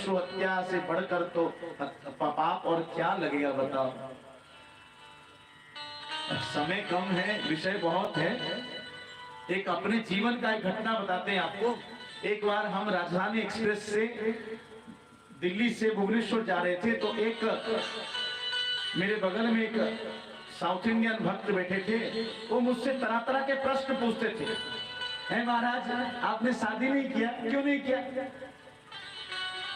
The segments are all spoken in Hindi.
हत्या से बढ़कर तो पाप और क्या लगेगा बताओ। समय कम है, विषय बहुत है। एक अपने जीवन का एक घटना बताते हैं आपको। एक बार हम राजधानी एक्सप्रेस से दिल्ली से भुवनेश्वर जा रहे थे, तो एक मेरे बगल में एक साउथ इंडियन भक्त बैठे थे। वो मुझसे तरह तरह के प्रश्न पूछते थे। है महाराज, आपने शादी नहीं किया, क्यों नहीं किया?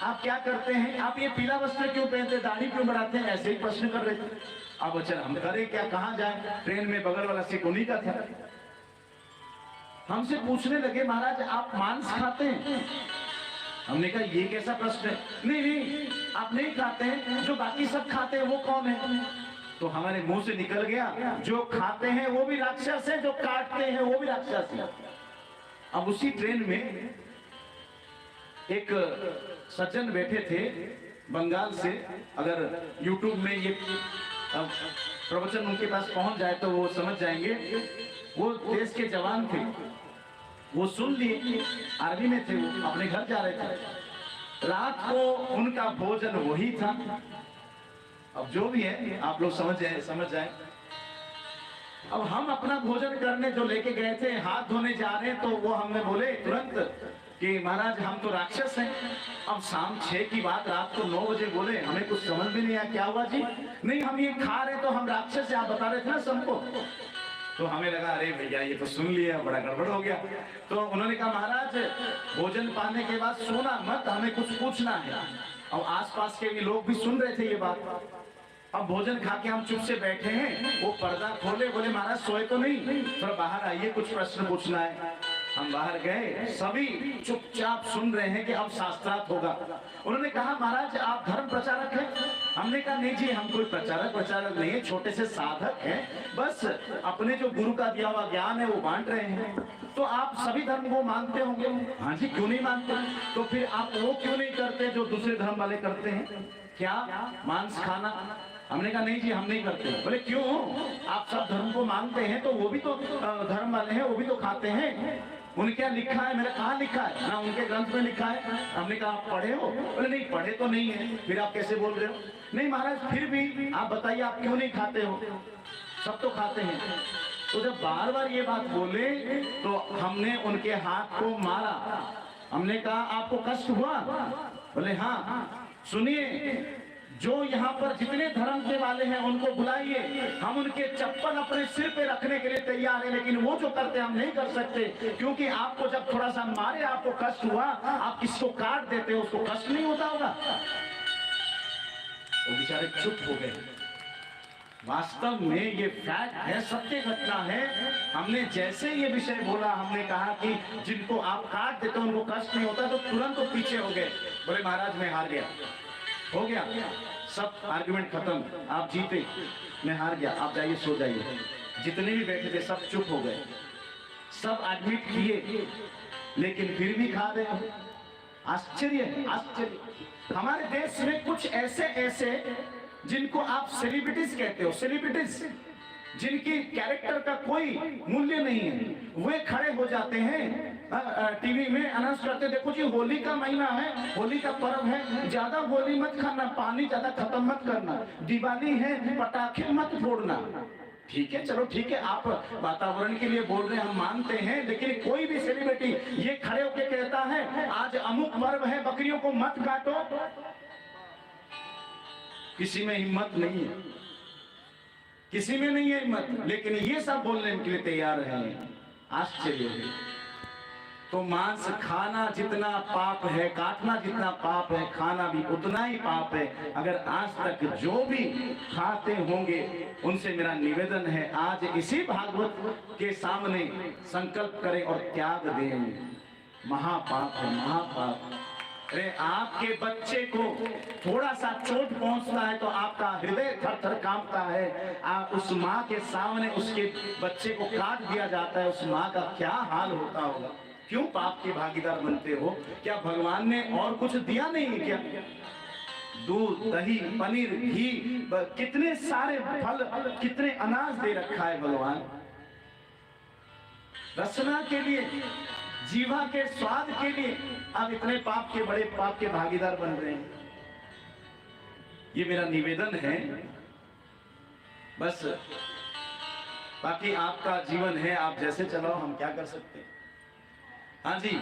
आप क्या करते हैं? आप ये पीला वस्त्र क्यों पहनते, दाढ़ी क्यों बढ़ाते हैं? ऐसे ही प्रश्न कर रहे थे। अब अच्छा हम करें क्या, कहां जाए? ट्रेन में बगल वाला सीट उन्हीं का था। हमसे पूछने लगे, महाराज आप मांस खाते हैं? हमने कहा ये कैसा प्रश्न है? नहीं नहीं, आप नहीं खाते हैं, जो बाकी सब खाते हैं वो कौन है? तो हमारे मुंह से निकल गया, जो खाते हैं वो भी राक्षस है, जो काटते हैं वो भी राक्षस है। अब उसी ट्रेन में एक सज्जन बैठे थे बंगाल से। अगर YouTube में ये प्रवचन उनके पास पहुंच जाए तो वो समझ जाएंगे। वो देश के जवान थे, वो सुन लिए, आर्मी में थे, वो अपने घर जा रहे थे। रात को उनका भोजन वही था। अब जो भी है आप लोग समझ जाए। अब हम अपना भोजन करने जो लेके गए थे, हाथ धोने जा रहे हैं, तो वो हमें बोले तुरंत कि महाराज हम तो राक्षस हैं। अब शाम 6 की बात, रात को 9 बजे बोले, हमें कुछ समझ भी नहीं आया क्या हुआ जी? नहीं हम ये खा रहे तो हम राक्षस है, आप बता रहे थे ना सबको। तो हमें लगा अरे भैया ये तो सुन लिया, बड़ा गड़बड़ हो गया। तो उन्होंने कहा महाराज भोजन पाने के बाद सोना मत, हमें कुछ पूछना है। और आसपास के भी लोग भी सुन रहे थे ये बात। अब भोजन खा के हम चुप से बैठे हैं, वो पर्दा खोले, बोले महाराज सोए तो नहीं, थोड़ा बाहर आइए, कुछ प्रश्न पूछना है। हम बाहर गए, सभी चुपचाप सुन रहे हैं कि अब शास्त्रार्थ होगा। उन्होंने कहा महाराज आप धर्म प्रचारक हैं? हमने कहा नहीं जी, हम कोई प्रचारक नहीं है, छोटे से साधक हैं, बस अपने जो गुरु का दिया हुआ ज्ञान है वो बांट रहे हैं। तो आप सभी धर्म को मानते होंगे? हाँ जी, क्यों नहीं मानते? तो फिर आप वो क्यों नहीं करते जो दूसरे धर्म वाले करते हैं? क्या मांस खाना? हमने कहा नहीं जी हम नहीं करते। बोले क्यों? आप सब धर्म को मानते हैं तो वो भी तो धर्म वाले हैं, वो भी तो खाते हैं। उन्हें क्या लिखा है? मेरा कहाँ लिखा है ना, उनके ग्रंथ में लिखा है। हमने कहा आप पढ़े हो? बोले नहीं पढ़े तो नहीं है। फिर आप कैसे बोल रहे हो? नहीं महाराज फिर भी आप बताइए आप क्यों नहीं खाते हो? सब तो खाते हैं। तो जब बार बार ये बात बोले तो हमने उनके हाथ को मारा। हमने कहा आपको कष्ट हुआ? बोले हाँ। सुनिए, जो यहाँ पर जितने धर्म के वाले हैं उनको बुलाइए, हम उनके चप्पल अपने सिर पे रखने के लिए तैयार हैं, लेकिन वो जो करते हम नहीं कर सकते, क्योंकि आपको जब थोड़ा सा मारे आपको कष्ट हुआ, आप किसको काट देते हो उसको कष्ट नहीं होता होगा? वो बेचारे चुप हो गए। वास्तव में ये फैक्ट है, सत्य घटना है। हमने जैसे ये विषय बोला, हमने कहा कि जिनको आप काट देते हो उनको कष्ट नहीं होता, तो तुरंत वो पीछे हो गए। बोले महाराज मैं हार गया। हो गया, सब आर्गुमेंट खत्म, आप जीते, मैं हार गया, आप जाइए सो जाइए। जितने भी बैठे थे सब चुप हो गए, सब एडमिट किए, लेकिन फिर भी खा रहे हो। आश्चर्य है, आश्चर्य। हमारे देश में कुछ ऐसे जिनको आप सेलिब्रिटीज कहते हो, सेलिब्रिटीज जिनकी कैरेक्टर का कोई मूल्य नहीं है, वे खड़े हो जाते हैं टीवी में अनाउंस करते, देखो जी होली का महीना है, होली का पर्व है, ज्यादा होली मत खाना, पानी ज्यादा खत्म मत करना, दिवाली है पटाखे मत फोड़ना। ठीक है, चलो ठीक है, आप वातावरण के लिए बोल रहे हैं, हम मानते हैं, लेकिन कोई भी सेलिब्रिटी ये खड़े होकर कहता है आज अमुक पर्व है, बकरियों को मत काटो, किसी में हिम्मत नहीं है, किसी में नहीं है हिम्मत, लेकिन ये सब बोलने के लिए तैयार हैं। आश्चर्य है। तो मांस खाना जितना पाप है, काटना जितना पाप है, खाना भी उतना ही पाप है। अगर आज तक जो भी खाते होंगे उनसे मेरा निवेदन है, आज इसी भागवत के सामने संकल्प करें और त्याग दें। महापाप है, महापाप। अरे आपके बच्चे को थोड़ा सा चोट पहुंचता है तो आपका हृदय थर थर कांपता है। आप उस माँ के सामने उसके बच्चे को काट दिया जाता है, उस माँ का क्या हाल होता होगा? क्यों पाप के भागीदार बनते हो? क्या भगवान ने और कुछ दिया नहीं है क्या? दूध, दही, पनीर, घी, कितने सारे फल, कितने अनाज दे रखा है भगवान रचना के लिए। जीवा के स्वाद के लिए आप इतने पाप के, बड़े पाप के भागीदार बन रहे हैं। ये मेरा निवेदन है बस। बाकी आपका जीवन है, आप जैसे चलाओ, हम क्या कर सकते हैं। हाँ जी।